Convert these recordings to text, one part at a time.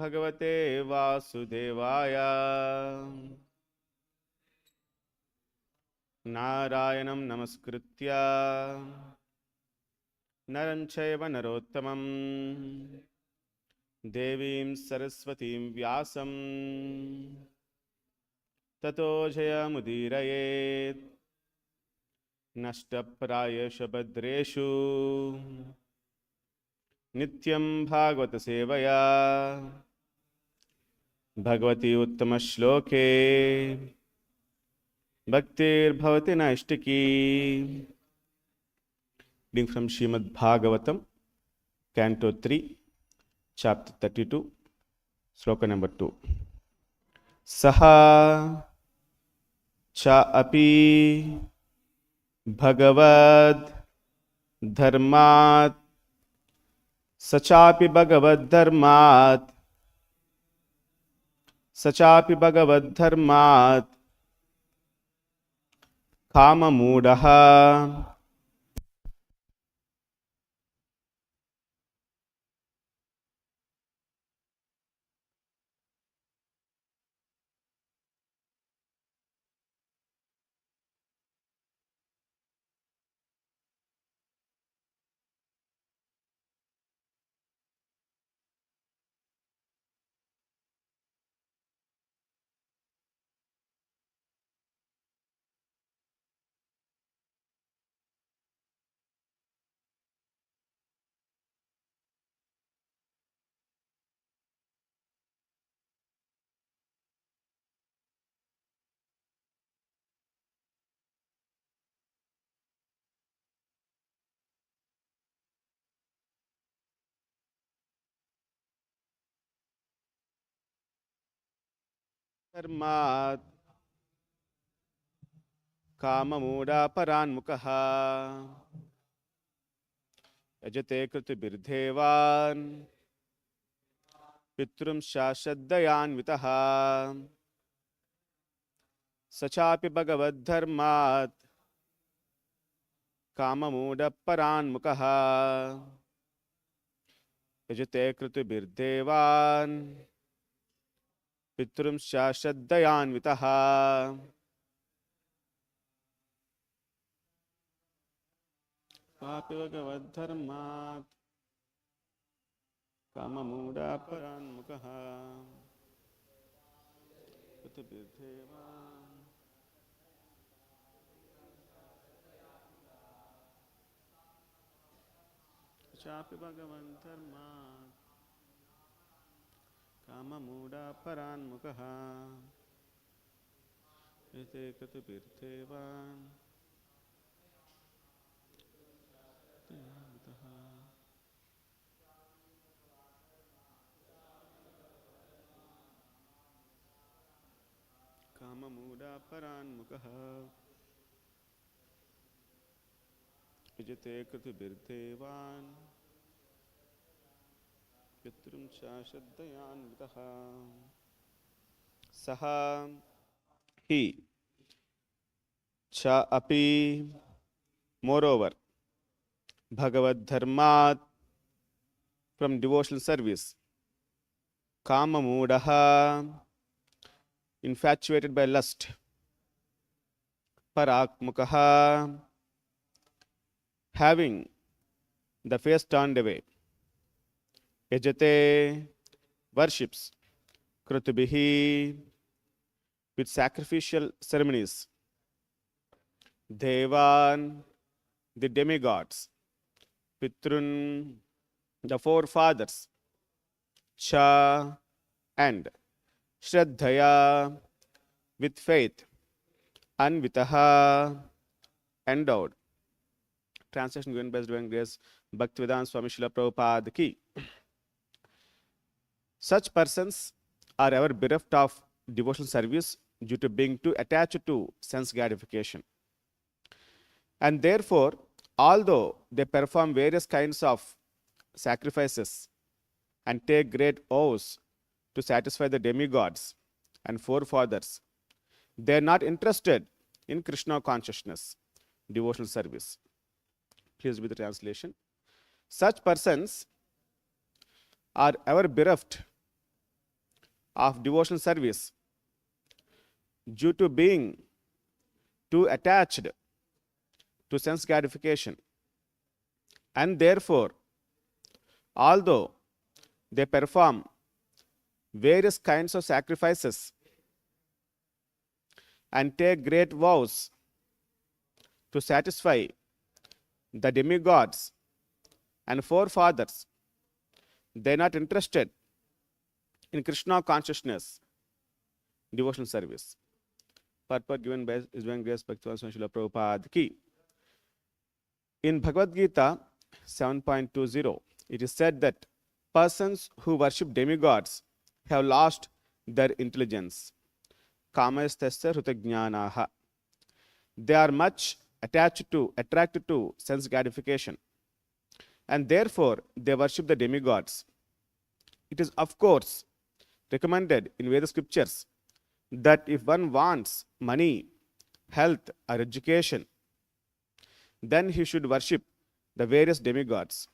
भगवते वासुदेवाय नारायणं नमस्कृत्य नरं चैव नरोत्तमं देवीं सरस्वतीं व्यासं ततो जयमुदीरयेत् नष्टप्रायेषु भद्रेषु नित्यं भागवत सेवया भगवती उत्तम श्लोके भक्तिर्भवति नैष्टिकी. Reading from Śrīmad-Bhāgavatam, Canto 3, Chapter 32, Sloka number 2. Saha cha api bhagavad dharmat sachapi bhagavad dharmat kama mudaha dharmat kama muda paranmukaha yajate krutubirdevan pitrum shashaddayanvitaha sachapi bhagavad dharmat kama muda paranmukaha yajate krutubirdevan pitrum shashaddayanvitaha. Papi bhagavad dharmat kama muda paranmukaha krutubirdevan chapi bhagavad dharmat kama muda paranmukaha yate krutubirdevan kama muda paranmukaha yate krutubirdevan pitrum shashaddayanvitaha. Saha he cha api moreover bhagavad dharmat from devotional service kama mudaha infatuated by lust parakmukaha having the face turned away yajate worships krutubihi with sacrificial ceremonies devan the demigods pitrun the forefathers cha and shraddhaya with faith anvitaha endowed. Translation given by Divine Grace Bhaktivedanta Swamy Srila Prabhupada ki. Such persons are ever bereft of devotional service due to being too attached to sense gratification. And therefore, although they perform various kinds of sacrifices and take great vows to satisfy the demigods and forefathers, they are not interested in Kṛṣṇa consciousness, devotional service. Please read the translation. Such persons are ever bereft of devotional service due to being too attached to sense gratification. And therefore, although they perform various kinds of sacrifices and take great vows to satisfy the demigods and forefathers, they are not interested in Krishna consciousness, devotional service. Purport given by His Divine Grace Bhaktivedanta Swami Srila Prabhupada ki. In Bhagavad Gita 7.20, it is said that persons who worship demigods have lost their intelligence. Kamastasya hritagnyanaha. They are much attracted to sense gratification, and therefore they worship the demigods. It is, of course, recommended in Veda scriptures that if one wants money, health, or education, then he should worship the various demigods.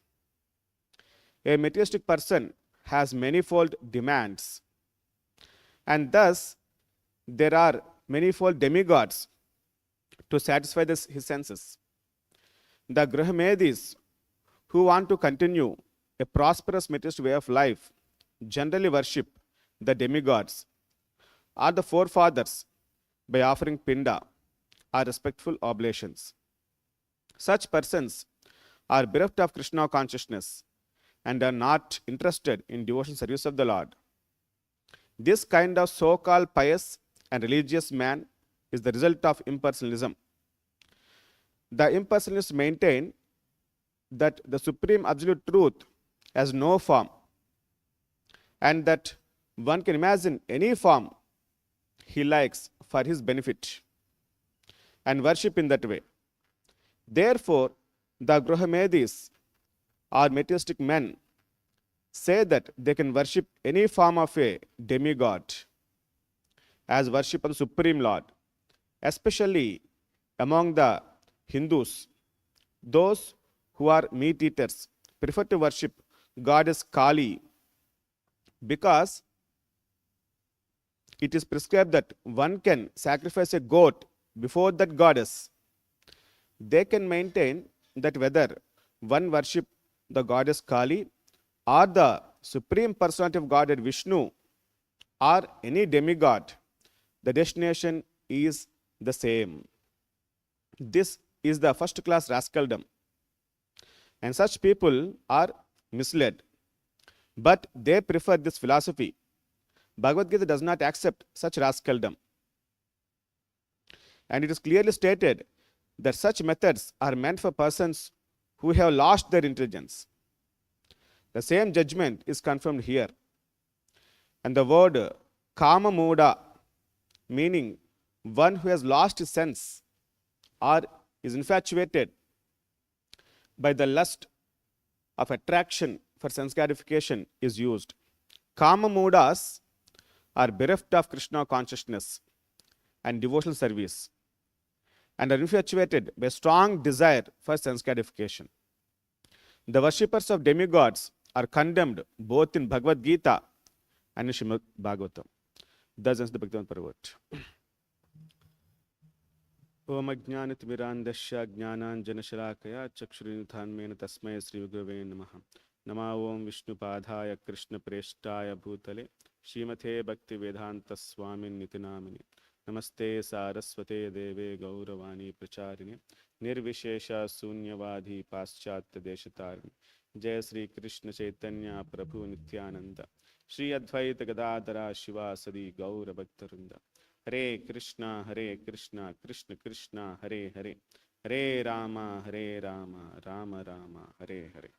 A materialistic person has manifold demands, and thus there are manifold demigods to satisfy his senses. The Grahmedis who want to continue a prosperous materialist way of life generally worship the demigods or the forefathers by offering pinda or respectful oblations. Such persons are bereft of Krishna consciousness and are not interested in devotional service of the Lord. This kind of so-called pious and religious man is the result of impersonalism. The impersonalists maintain that the supreme absolute truth has no form, and that one can imagine any form he likes for his benefit and worship in that way. Therefore, the Grahmedis or materialistic men say that they can worship any form of a demigod as worship of the Supreme Lord, especially among the Hindus. Those who are meat eaters prefer to worship goddess Kali because it is prescribed that one can sacrifice a goat before that goddess. They can maintain that whether one worship the goddess Kali or the Supreme Personality of Godhead Vishnu or any demigod, the destination is the same. This is the first class rascaldom, and such people are misled. But they prefer this philosophy. Bhagavad Gita does not accept such rascaldom, and it is clearly stated that such methods are meant for persons who have lost their intelligence. The same judgment is confirmed here. And the word kama muda, meaning one who has lost his sense or is infatuated by the lust of attraction for sense gratification, is used. Kama mudas are bereft of Krishna consciousness and devotional service and are infatuated by strong desire for sense gratification. The worshippers of demigods are condemned both in Bhagavad Gita and in Śrīmad-Bhāgavatam. Thus ends the Bhaktivedanta Purport. Om ajnanatimirandasya jnananjanashalakaya chakshurinitanmena tasmai Sri Gurave Namaha. Nama Om Vishnupadhaya Krishna Preshtaya Bhutale Srimate Bhaktivedanta Swamy Nitinamini. Namaste Saraswate Deve Gauravani Pracharine Nirvishesha Sunyavadhi Paschatya Deshatarine. Jai Sri Krishna Chaitanya Prabhu Nityananda Shri Advaita Gadadhara Shiva Sadi Gaura Bhaktarunda. Hare Krishna Krishna Krishna Hare Hare Hare Rama Rama Rama Hare Hare.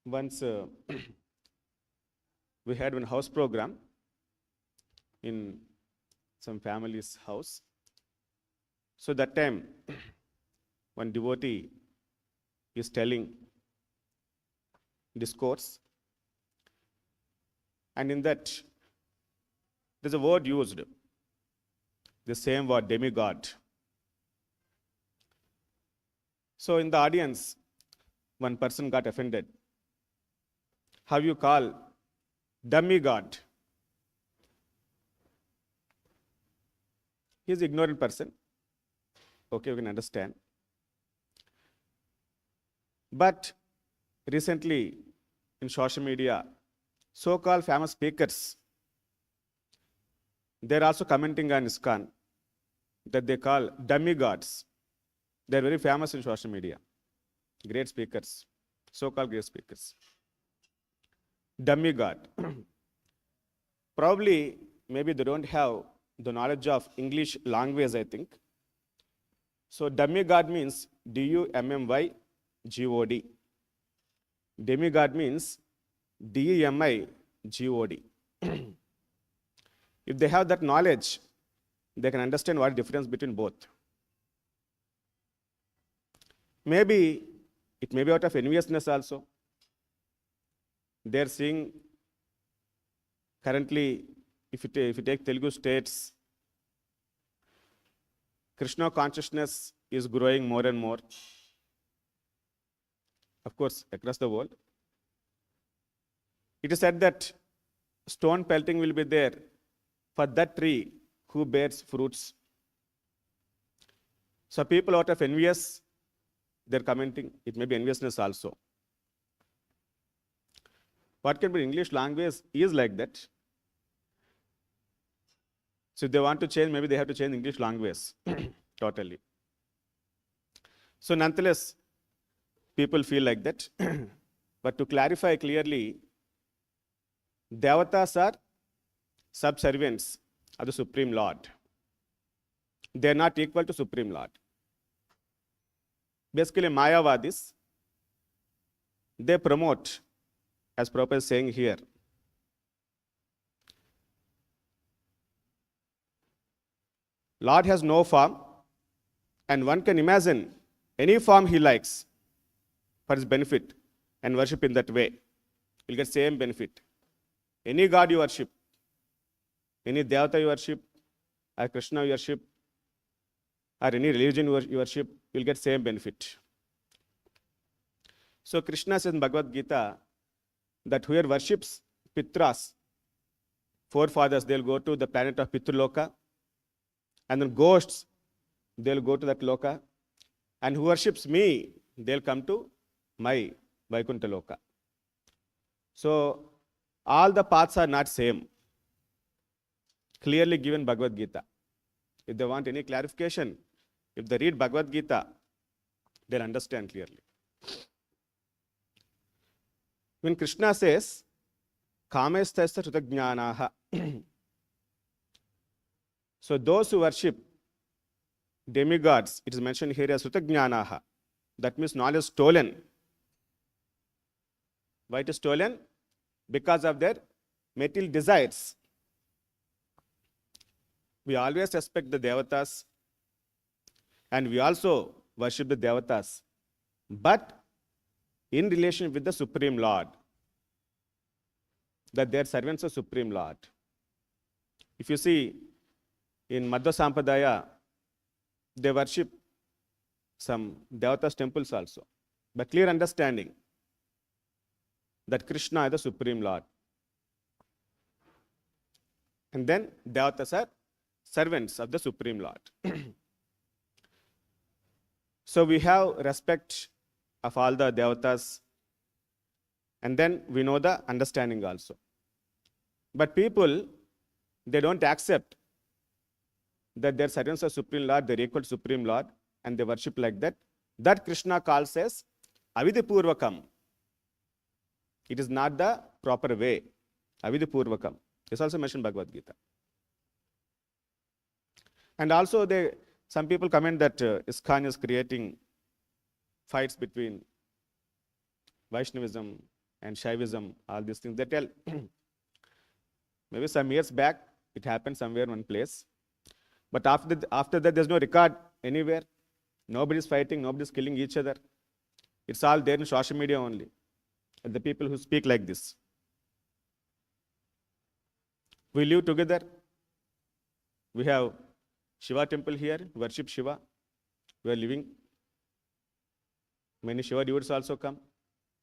Once we had one house program in some family's house. So that time one devotee is telling discourse, and in that there's a word used, the same word, demigod. So in the audience one person got offended. How you call demigod? He is an ignorant person. Okay, we can understand. But recently in social media, so-called famous speakers, they're also commenting on ISKCON that they call demigods. They're very famous in social media. Great speakers, so-called great speakers. Demigod. Probably, maybe they don't have the knowledge of English language, I think. So demigod means D-U-M-M-Y-G-O-D. Demigod means D-E-M-I-G-O-D. If they have that knowledge, they can understand what is the difference between both. Maybe it may be out of enviousness also. They are seeing currently, if you take Telugu states, Kṛṣṇa consciousness is growing more and more. Of course, across the world. It is said that stone pelting will be there for that tree who bears fruits. So people out of envious, they're commenting. It may be enviousness also. What can be English language is like that. So if they want to change, maybe they have to change English language totally. So nonetheless, people feel like that. But to clarify clearly, Devatas are subservients of the Supreme Lord. They are not equal to Supreme Lord. Basically, Mayavadis, they promote, as Prabhupada is saying here, Lord has no form, and one can imagine any form he likes for his benefit and worship in that way. You'll get same benefit. Any god you worship, any Devata you worship, or Kṛṣṇa you worship, or any religion you worship, you'll get same benefit. So Kṛṣṇa says in Bhagavad Gita that whoever worships Pitras, forefathers, they'll go to the planet of Pitraloka, and then ghosts, they'll go to that Loka, and who worships me, they'll come to my Vaikuntha Loka. So all the paths are not same. Clearly given Bhagavad Gita. If they want any clarification, if they read Bhagavad Gita, they'll understand clearly. When Kṛṣṇa says, Kāmesthasya Shrutagñānaha, so those who worship demigods, it is mentioned here as Shrutagñānaha. That means knowledge stolen. Why it is stolen? Because of their material desires. We always respect the Devatas, and we also worship the Devatas, but in relation with the Supreme Lord, that they are servants of Supreme Lord. If you see, in Madhva Sampradaya, they worship some Devatas temples also. But clear understanding that Kṛṣṇa is the Supreme Lord. And then Devatas are servants of the Supreme Lord. So we have respect of all the Devatas, and then we know the understanding also. But people, they don't accept that their servants of Supreme Lord, they're equal to Supreme Lord, and they worship like that. That Kṛṣṇa calls as avidipurvakam. It is not the proper way. Avidipurvakam. This also mentioned in Bhagavad Gita. And also some people comment that ISKCON is creating fights between Vaishnavism and Shaivism, all these things. They tell, maybe some years back, it happened somewhere in one place. But after that, there's no record anywhere. Nobody's fighting, nobody's killing each other. It's all there in social media only. And the people who speak like this. We live together. We have Shiva temple here, worship Shiva. We are living. Many Shiva devotees also come.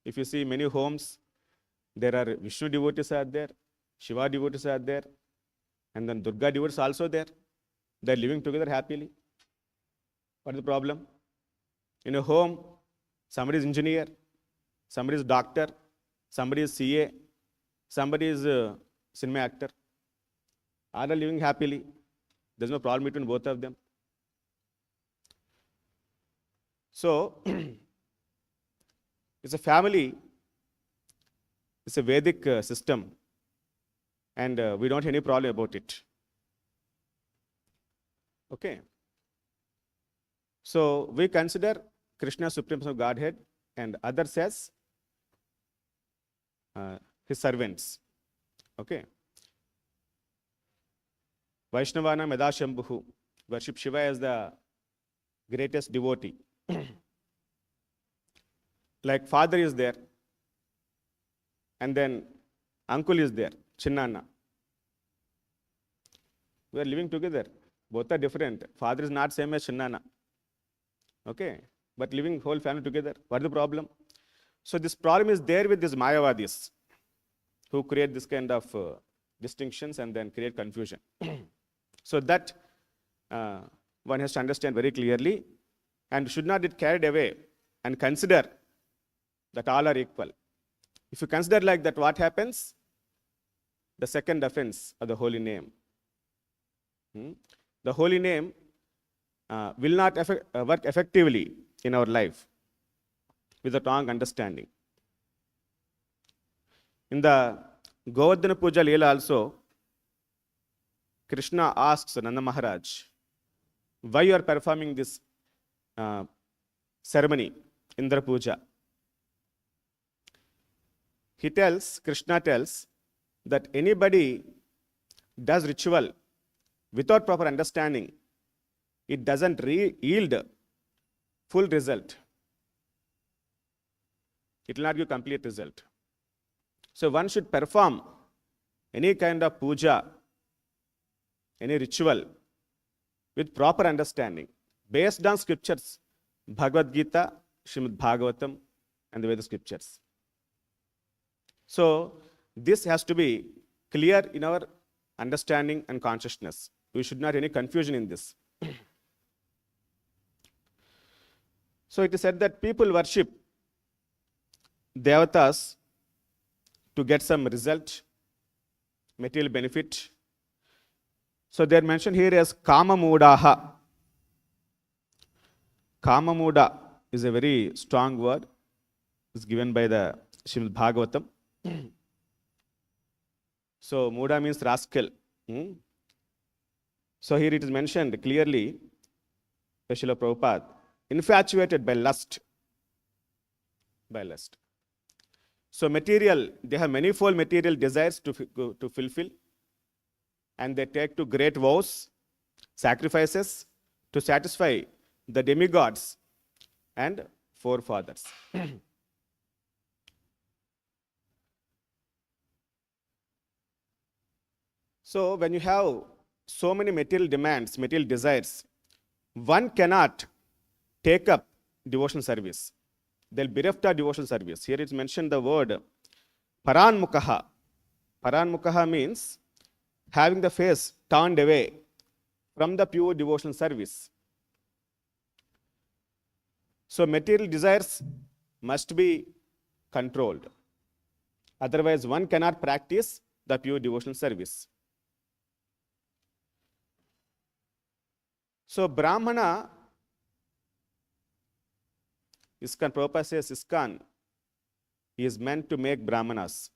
If you see many homes, there are Vishnu devotees are there, Shiva devotees are there, and then Durga devotees also there. They are living together happily. What is the problem? In a home, somebody is engineer, somebody is doctor, somebody is CA, somebody is a cinema actor. All are living happily. There's no problem between both of them. So, it's a family, it's a Vedic system, and we don't have any problem about it. Okay. So, we consider Krishna Supreme Person of Godhead and others as his servants. Okay. Vaishnavana Medashambhu worship Shiva as the greatest devotee. Like father is there, and then uncle is there, Chinnanna. We are living together. Both are different. Father is not same as Chinnanna. Okay, but living whole family together. What is the problem? So this problem is there with these Mayavadis, who create this kind of distinctions and then create confusion. So that one has to understand very clearly, and should not get carried away and consider that all are equal. If you consider like that, what happens? The second offense of the holy name. The holy name will not work effectively in our life with a wrong understanding. In the Govardhana Puja Leela also, Krishna asks Nanda Maharaj, why you are performing this ceremony, Indra Puja? Krishna tells that anybody does ritual without proper understanding, it doesn't yield full result. It will not give complete result. So one should perform any kind of puja, any ritual with proper understanding, based on scriptures, Bhagavad Gita, Śrīmad-Bhāgavatam, and the Veda scriptures. So this has to be clear in our understanding and consciousness. We should not have any confusion in this. So it is said that people worship devatas to get some result, material benefit. So they are mentioned here as Kama Mudaha. Kama Muda is a very strong word. It's given by the Śrīmad-Bhāgavatam. So Muda means rascal. So here it is mentioned clearly, Srila Prabhupada, infatuated by lust. By lust. So material, they have manifold material desires to fulfill, and they take to great vows, sacrifices to satisfy the demigods and forefathers. So when you have so many material demands, material desires, one cannot take up devotional service. They'll bereft of devotional service. Here it's mentioned the word paranmukaha. Paranmukaha means having the face turned away from the pure devotional service. So material desires must be controlled. Otherwise, one cannot practice the pure devotional service. So Brahmana, ISKCON, Prabhupada says ISKCON is meant to make Brahmanas.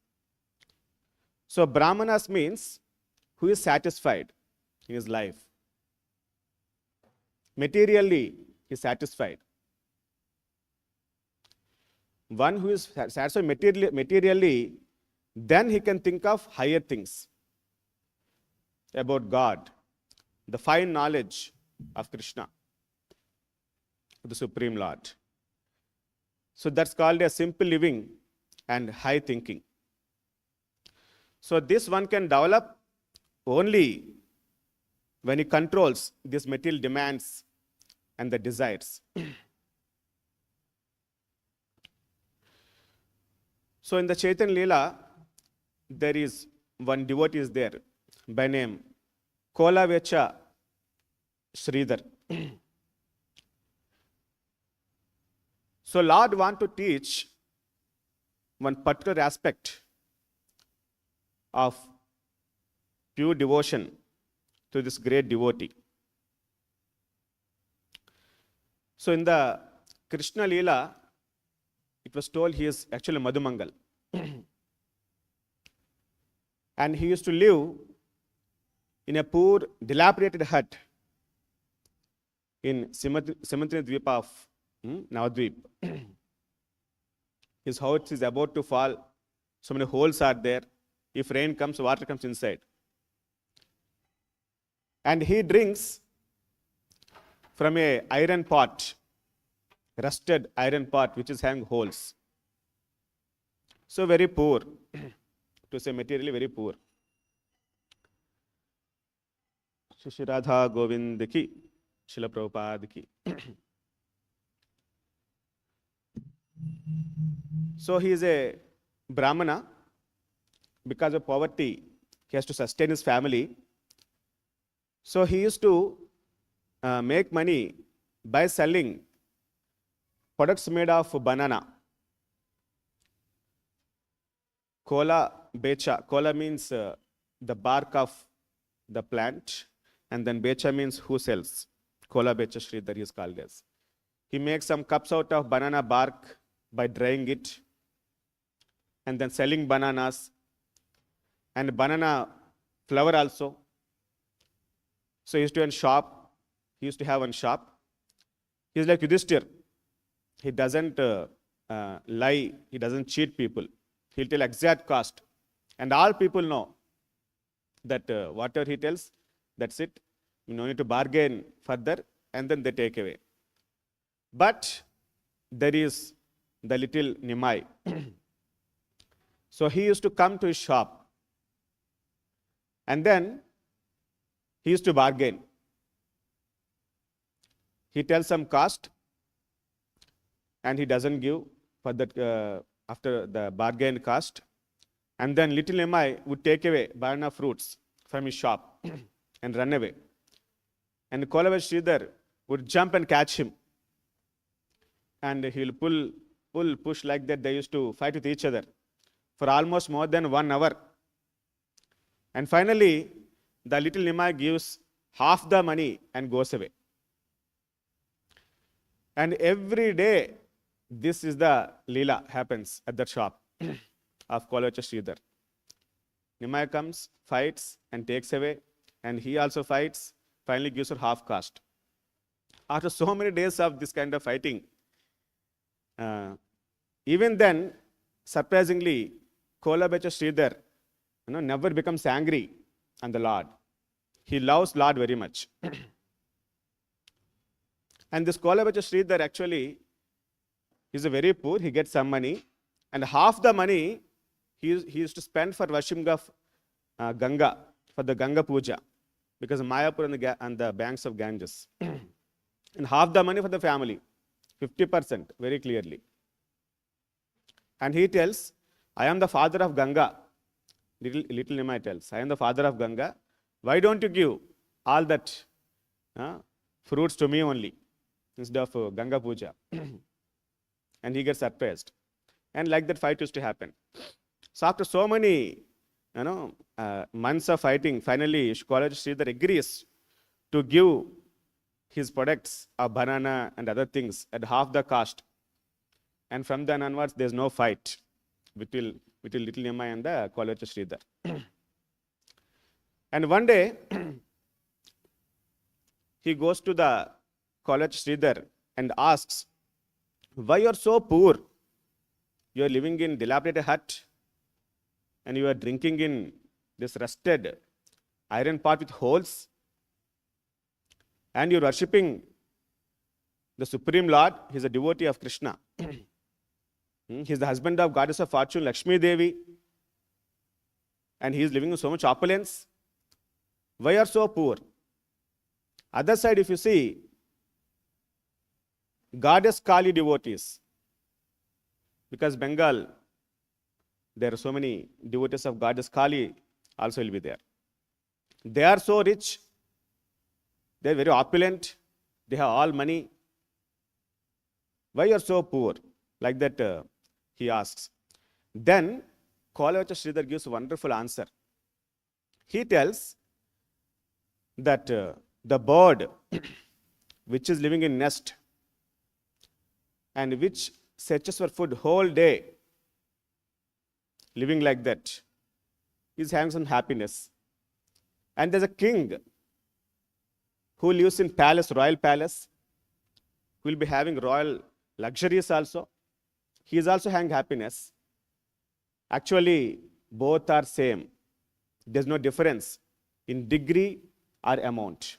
So Brahmanas means who is satisfied in his life. Materially, he is satisfied. One who is satisfied materially, then he can think of higher things about God, the fine knowledge of Kṛṣṇa, the Supreme Lord. So that's called a simple living and high thinking. So this one can develop only when he controls these material demands and the desires. So in the Chaitanya Leela, there is one devotee is there by name Kolavecha Sridhar. So Lord want to teach one particular aspect of pure devotion to this great devotee. So in the Krishna Leela, it was told he is actually Madhumangal. And he used to live in a poor, dilapidated hut in Simantri Dvipa of Navadvip. His house is about to fall. So many holes are there. If rain comes, water comes inside. And he drinks from a iron pot, rusted iron pot, which is having holes. So very poor, to say materially very poor. Shri Radha Govind ki, Srila Prabhupada ki. So he is a Brahmana. Because of poverty, he has to sustain his family. So he used to make money by selling products made of banana. Kola becha. Kola means the bark of the plant, and then becha means who sells. Kola becha Sridhar is called as. He makes some cups out of banana bark by drying it, and then selling bananas, and banana flour also. So he used to have a shop. He used to have one shop. He's like Yudhishthir. He doesn't lie. He doesn't cheat people. He'll tell exact cost. And all people know that whatever he tells, that's it. You no need to bargain further, and then they take away. But there is the little Nimai. So he used to come to his shop. And then he used to bargain. He tells some cost, and he doesn't give for that after the bargain cost. And then little Nimai would take away banana fruits from his shop and run away. And Kolavecha Sridhar would jump and catch him. And he will push like that. They used to fight with each other for almost more than 1 hour. And finally, the little Nimai gives half the money and goes away. And every day, this is the Leela happens at the shop of Kolavecha Sridhar. Nimai comes, fights, and takes away. And he also fights, finally gives her half caste. After so many days of this kind of fighting, even then, surprisingly, Kolavecha Sridhar never becomes angry on the Lord. He loves Lord very much. And this Kolavecha Sridhar actually is a very poor. He gets some money, and half the money he used to spend for worshiping of Ganga, for the Ganga Puja, because of Mayapur on the banks of Ganges. And half the money for the family, 50%, very clearly. And he tells, I am the father of Ganga. Little Nimai tells, I am the father of Ganga. Why don't you give all that fruits to me only instead of Ganga Puja? And he gets surprised. And like that fight used to happen. So after so many months of fighting, finally Kolavecha Sridhar agrees to give his products of banana and other things at half the cost. And from then onwards, there's no fight between little Nimai and the Kolavecha Sridhar. And one day, he goes to the Kolavecha Sridhar and asks, why you are so poor? You are living in dilapidated hut, and you are drinking in this rusted iron pot with holes, and you are worshipping the Supreme Lord. He is a devotee of Kṛṣṇa. He is the husband of goddess of fortune, Lakshmi Devi, and he is living in so much opulence. Why are so poor? Other side, if you see, goddess Kali devotees, because Bengal there are so many devotees of Goddess Kali also will be there. They are so rich, they are very opulent, they have all money. Why you are so poor? Like that he asks. Then Kolavacha Sridhar gives a wonderful answer. He tells that the bird which is living in nest and which searches for food whole day, living like that, is having some happiness. And there's a king who lives in palace, royal palace, who will be having royal luxuries also. He is also having happiness. Actually, both are same. There's no difference in degree or amount.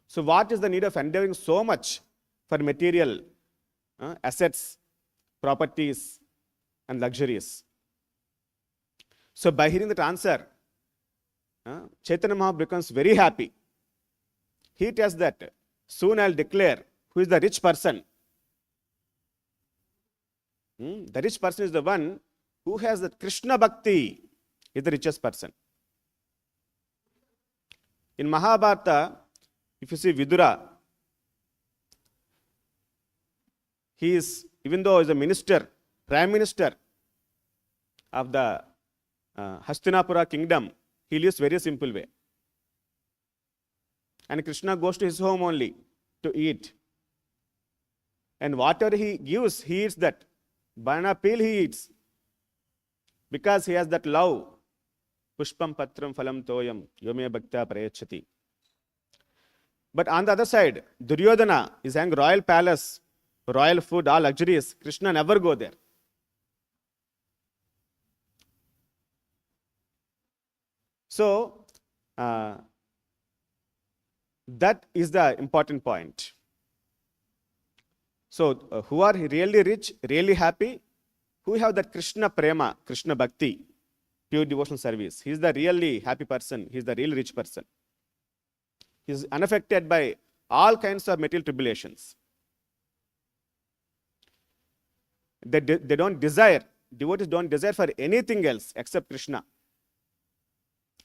So what is the need of endeavoring so much for material assets, properties, and luxuries? So by hearing that answer, Chaitanya Mahaprabhu becomes very happy. He tells that soon I'll declare who is the rich person. The rich person is the one who has the Krishna Bhakti, is the richest person. In Mahabharata, if you see Vidura, he is, even though he is a minister, prime minister of the Hastinapura kingdom, he lives very simple way. And Krishna goes to his home only to eat. And whatever he gives, he eats that. Banana peel he eats. Because he has that love. Pushpam patram phalam toyam yome bhakta prayachati. But on the other side, Duryodhana is having royal palace, royal food, all luxuries. Krishna never go there. So, that is the important point. So, who are really rich, really happy? Who have that Krishna prema, Krishna bhakti, pure devotional service. He is the really happy person. He is the really rich person. He is unaffected by all kinds of material tribulations. They don't desire, devotees don't desire for anything else except Krishna.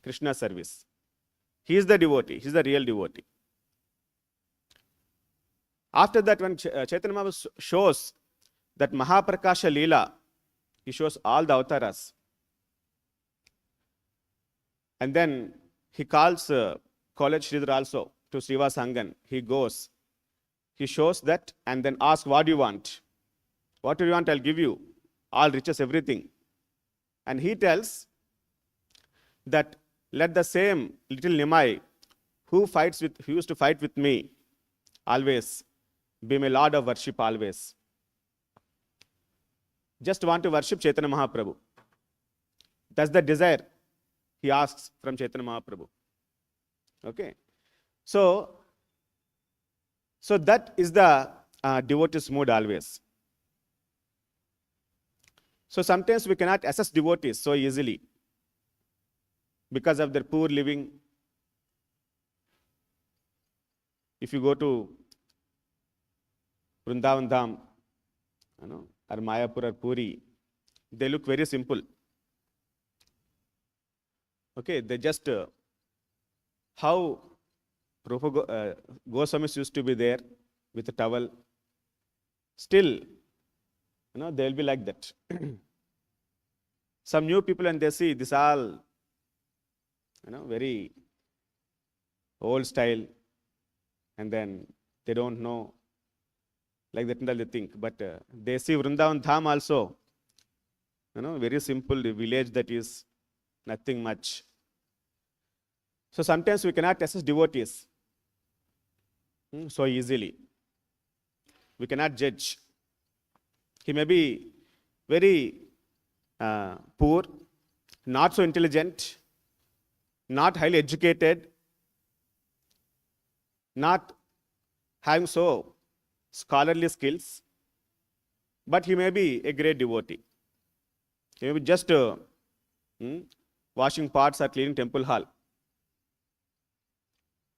Krishna service. He is the devotee. He is the real devotee. After that, when Chaitanya Mahaprabhu shows that Mahaprakasha Leela, he shows all the avatars. And then he calls College Sridhar also to Siva Sangan. He goes. He shows that and then asks, what do you want? What do you want? I'll give you. All riches, everything. And he tells that let the same little Nimai who used to fight with me always be my Lord of worship always. Just want to worship Chaitanya Mahaprabhu. That's the desire he asks from Chaitanya Mahaprabhu. Okay. So that is the devotee's mood always. So sometimes we cannot assess devotees so easily because of their poor living. If you go to Vrindavan Dham, or Mayapur or Puri, they look very simple. Okay, they just how Prabhupada Goswamis used to be there with a towel. Still, they will be like that. Some new people and they see this all, very old style, and then they don't know. Like that and all they think. But they see Vrindavan Dham also, very simple village that is nothing much. So sometimes we cannot assess devotees so easily. We cannot judge. He may be very poor, not so intelligent, not highly educated, not having so scholarly skills, but he may be a great devotee. He may be just washing pots or cleaning temple hall.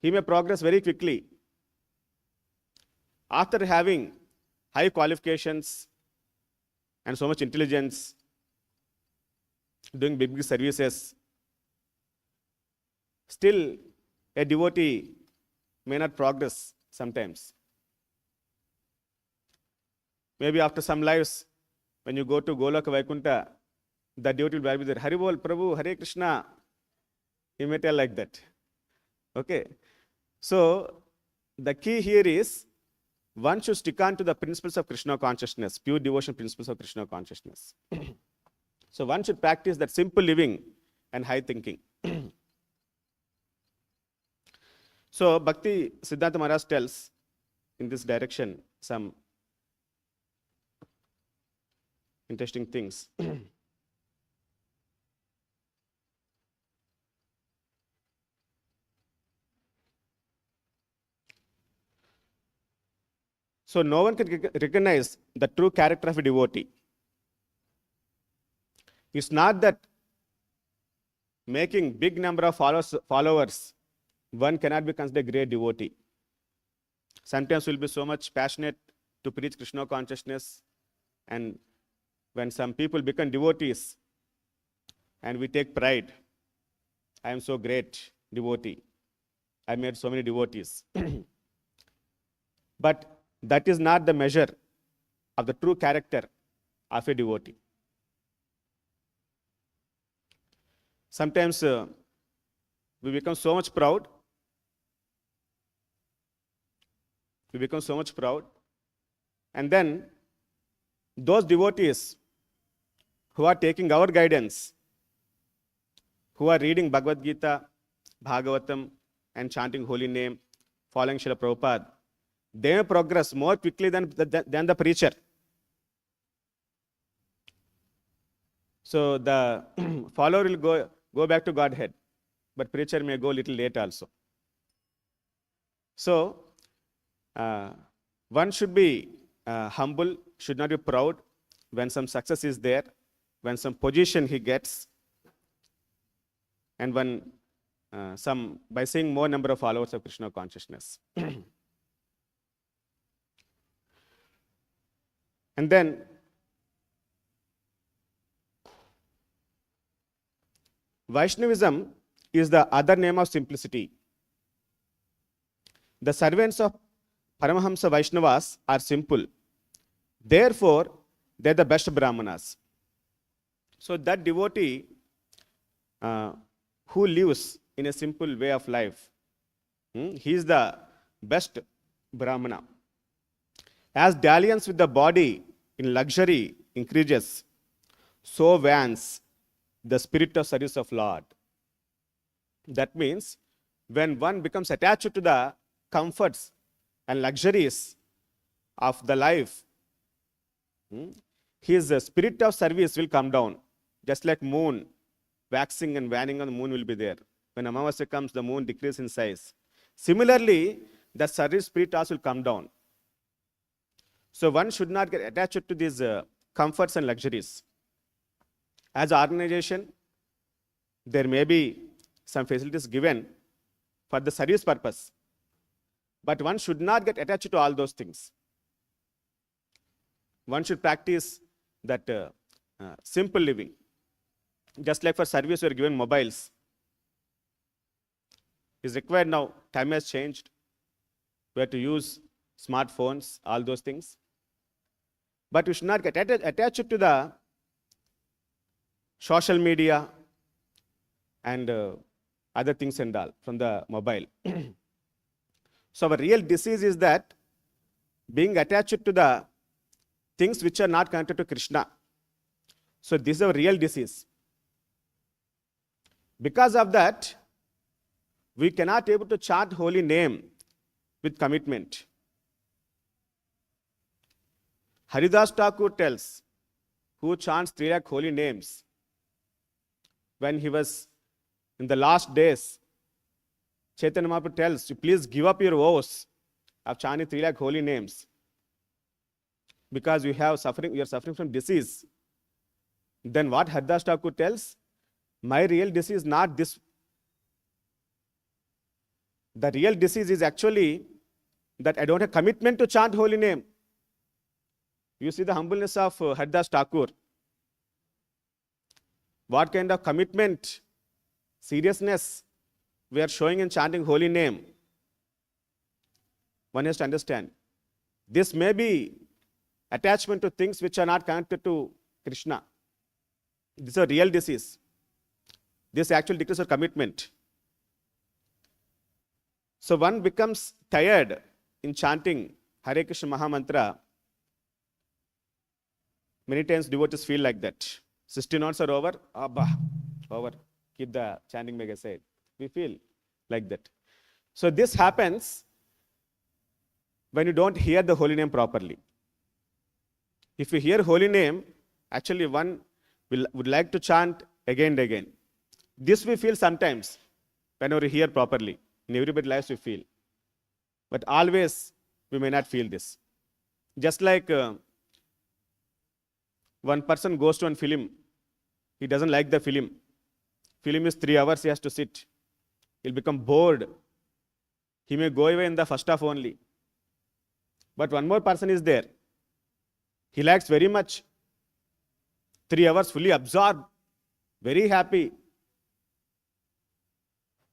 He may progress very quickly. After having high qualifications and so much intelligence, doing big services, still a devotee may not progress sometimes. Maybe after some lives, when you go to Goloka Vaikuntha, the devotee will be there. Hari Bol, Prabhu, Hare Krishna. He may tell like that. Okay. So, the key here is one should stick on to the principles of Krishna consciousness, pure devotion principles of Krishna consciousness. So, one should practice that simple living and high thinking. So, Bhakti Siddhanta Maharaj tells in this direction some interesting things. So, no one can recognize the true character of a devotee. It's not that making big number of followers, one cannot be considered a great devotee. Sometimes we'll be so much passionate to preach Krishna consciousness, and when some people become devotees, and we take pride, I am so great devotee. I made so many devotees. But that is not the measure of the true character of a devotee. Sometimes we become so much proud. And then those devotees who are taking our guidance, who are reading Bhagavad Gita, Bhagavatam, and chanting holy name, following Srila Prabhupada, they may progress more quickly than the preacher. So the follower will go back to Godhead, but preacher may go a little late also. So one should be humble, should not be proud when some success is there, when some position he gets, and when by seeing more number of followers of Krishna consciousness. And then Vaishnavism is the other name of simplicity. The servants of Paramahamsa Vaishnavas are simple. Therefore, they are the best Brahmanas. So that devotee who lives in a simple way of life, he is the best Brahmana. As dalliance with the body in luxury increases, so wanes the spirit of service of Lord. That means when one becomes attached to the comforts and luxuries of the life, his spirit of service will come down. Just like moon, waxing and waning on the moon will be there. When Amavasya comes, the moon decreases in size. Similarly, the service spirit also will come down. So one should not get attached to these comforts and luxuries. As an organization, there may be some facilities given for the service purpose, but one should not get attached to all those things. One should practice that simple living. Just like for service, we are given mobiles. Is required now. Time has changed. We have to use smartphones, all those things. But we should not get attached to the social media and other things and all from the mobile. So our real disease is that being attached to the things which are not connected to Krishna. So this is our real disease. Because of that, we cannot able to chant holy name with commitment. Haridas Thakur tells, who chants 3 lakh holy names, when he was in the last days, Chaitanya Mahaprabhu tells, you please give up your vows of chanting 3 lakh holy names, because you are suffering from disease. Then what Haridas Thakur tells? My real disease is not this. The real disease is actually that I don't have commitment to chant holy name. You see the humbleness of Haridas Thakur. what kind of commitment, seriousness we are showing in chanting holy name. One has to understand. This may be attachment to things which are not connected to Krishna. This is a real disease. This actually declares a commitment. So one becomes tired in chanting Hare Krishna Mahamantra. Many times devotees feel like that. 60 notes are over. Abba, over. Keep the chanting meg aside. We feel like that. So this happens when you don't hear the holy name properly. If you hear holy name, actually one would like to chant again and again. This we feel sometimes whenever we hear properly. In everybody's lives we feel. But always we may not feel this. Just like one person goes to a film, he doesn't like the film. Film is 3 hours, he has to sit. He'll become bored. He may go away in the first half only. But one more person is there. He likes very much. 3 hours fully absorbed, very happy.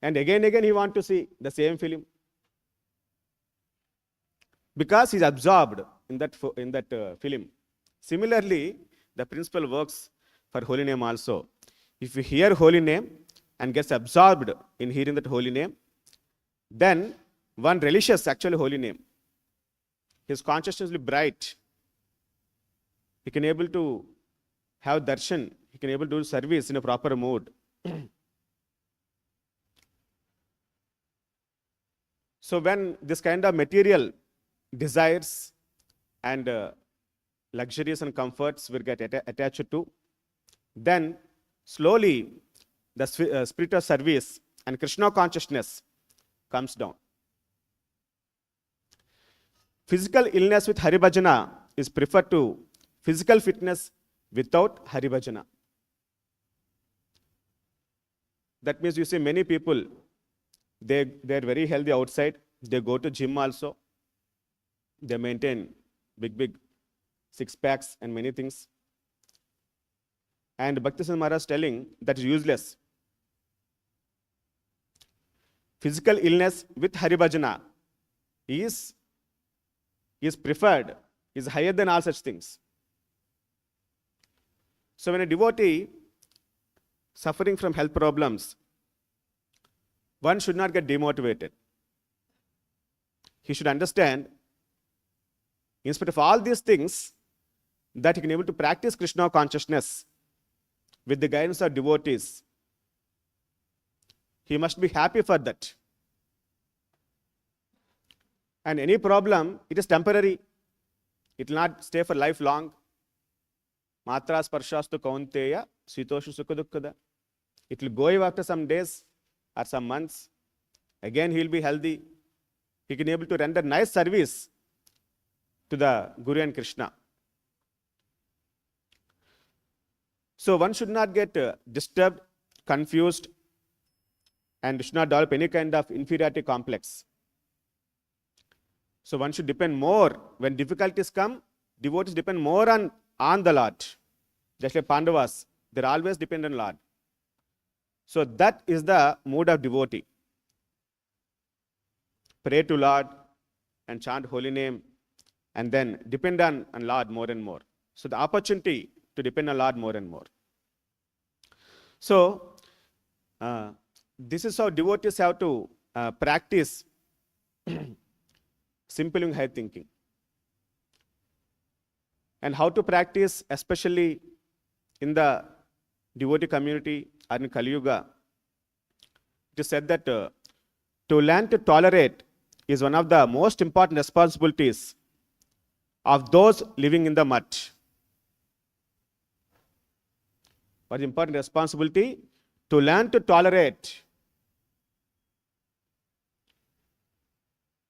And again he wants to see the same film. Because he's absorbed in that film. Similarly, the principle works for holy name also. If you hear holy name and gets absorbed in hearing that holy name, then one relishes actually holy name. His consciousness will be bright. He can able to have darshan. He can able to do service in a proper mood. So when this kind of material desires and luxuries and comforts will get attached to, then slowly the spirit of service and Krishna consciousness comes down. Physical illness with Hari Bhajana is preferred to physical fitness without Hari Bhajana. That means you see many people, they're very healthy outside. They go to gym also. They maintain big 6 packs and many things. And Bhaktisiddhanta Maharaj is telling that is useless. Physical illness with Hari Bhajana is preferred, is higher than all such things. So when a devotee suffering from health problems, one should not get demotivated. He should understand, in spite of all these things, that he can be able to practice Krishna consciousness with the guidance of devotees. He must be happy for that. And any problem, it is temporary. It will not stay for lifelong. Matra sparshastu kaunteya sitoshu sukha. It will go away after some days or some months. Again, he will be healthy. He can be able to render nice service to the Guru and Krishna. So one should not get disturbed, confused, and should not develop any kind of inferiority complex. So one should depend more. When difficulties come, devotees depend more on the Lord. Just like Pandavas, they're always dependent on Lord. So that is the mood of devotee. Pray to Lord and chant holy name and then depend on Lord more and more. So the opportunity to depend on Lord more and more. So this is how devotees have to practice simple and high thinking. And how to practice, especially in the devotee community or in Kali Yuga. It is said that to learn to tolerate is one of the most important responsibilities of those living in the mud. What is important responsibility? To learn to tolerate.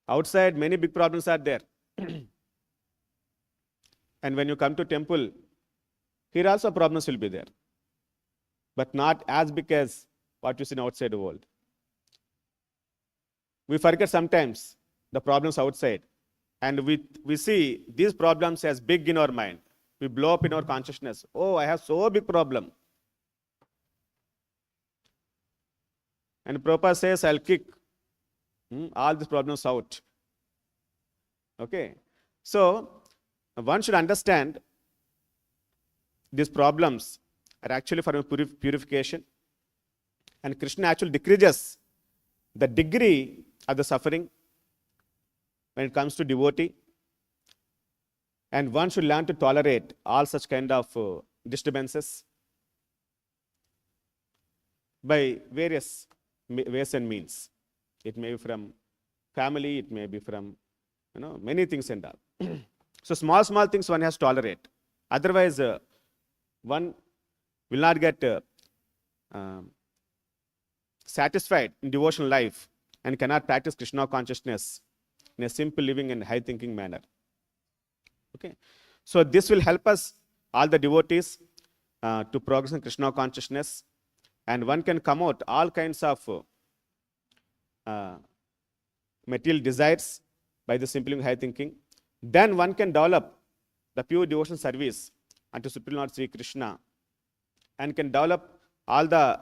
Outside, many big problems are there. And when you come to temple, here also problems will be there. But not as big as what you see in outside the world. We forget sometimes the problems outside. And we see these problems as big in our mind. We blow up in our consciousness. Oh, I have so big problem. And Prabhupada says, I'll kick all these problems out. Okay. So, one should understand these problems are actually for purification. And Krishna actually decreases the degree of the suffering when it comes to devotee. And one should learn to tolerate all such kind of disturbances by various ways and means. It may be from family, it may be from many things and all. So small things one has to tolerate. Otherwise, one will not get satisfied in devotional life and cannot practice Krishna consciousness in a simple living and high thinking manner. Okay. So this will help us, all the devotees, to progress in Krishna consciousness, and one can come out all kinds of material desires by the simple living high thinking. Then one can develop the pure devotional service unto Supreme Lord Sri Krishna, and can develop all the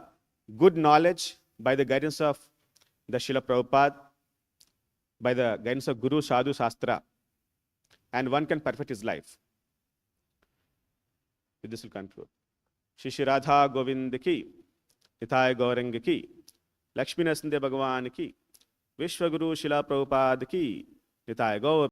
good knowledge by the guidance of the Srila Prabhupada, by the guidance of Guru, Sadhu, Shastra, and one can perfect his life. With this will conclude. Shri Shri Radha Govind ki, Nithai Gauranga ki, Lakshmi Narasimha Bhagavan ki, Vishwaguru Srila Prabhupada ki, Nithai Gaur.